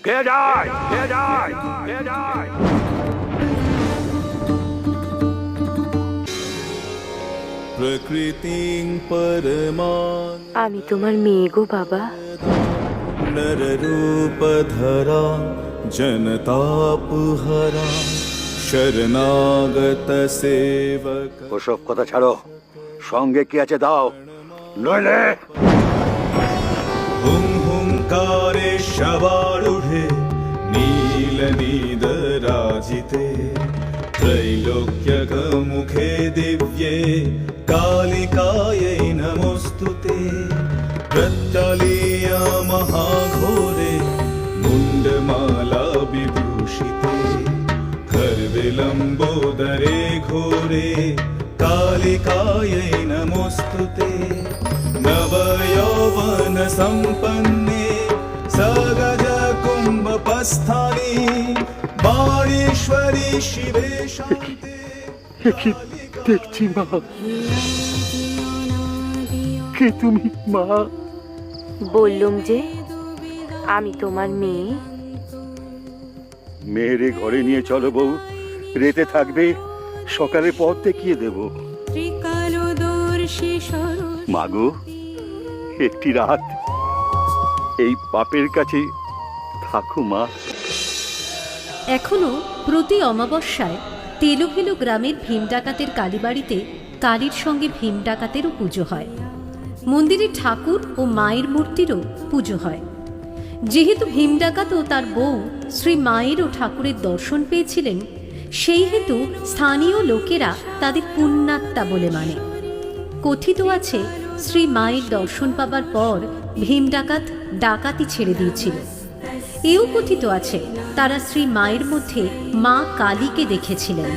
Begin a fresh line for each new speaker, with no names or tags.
কে যায়, কে যায়, কে যায়?
প্রকৃতিং পরমান
আমি তোমার মেয়ে গো বাবা।
নররূপধরা জনতাপহরা শরণাগত সেবক।
ওসব কথা ছাড়ো, সঙ্গে কি আছে দাও, নইলে
হুম হুঙ্কারে সবারুঢ়ে নীলনীদরাজিতে त्रैलोक्यकमुखे दिव्ये कालिकायै नमोऽस्तुते। प्रत्यलीया महाघोरे मुण्डमाला विभूषिते खर्विलम्बोदरे घोरे कालिकायै नमोऽस्तुते। नवयौवन सम्पन्ने सगज कुम्भपस्थानि बाणेश्वरी शिवे शान्ते।
দেখছি মা, কে তুমি মা?
বললুম যে আমি তোমার মেয়ে।
মেয়েরে ঘরে নিয়ে চলো বউ, রেতে থাকবে, সকালে পথ দেখিয়ে দেব। মাগো, একটি রাত এই বাপের কাছে থাকো মা।
এখনো প্রতি অমাবস্যায় তেলুভেলু গ্রামের ভীম ডাকাতের কালীবাড়িতে কালীর সঙ্গে ভীম ডাকাতেরও পুজো হয়। মন্দিরে ঠাকুর ও মায়ের মূর্তিরও পুজো হয়। যেহেতু ভীম ডাকাত ও তার বউ শ্রী মায়ের ও ঠাকুরের দর্শন পেয়েছিলেন, সেই হেতু স্থানীয় লোকেরা তাদের পুণ্যাত্মা বলে মানে। কথিত আছে, শ্রী মায়ের দর্শন পাবার পর ভীম ডাকাত ডাকাতি ছেড়ে দিয়েছিল। এও কথিত আছে, তারা শ্রী মায়ের মধ্যে মা কালীকে দেখেছিলেন।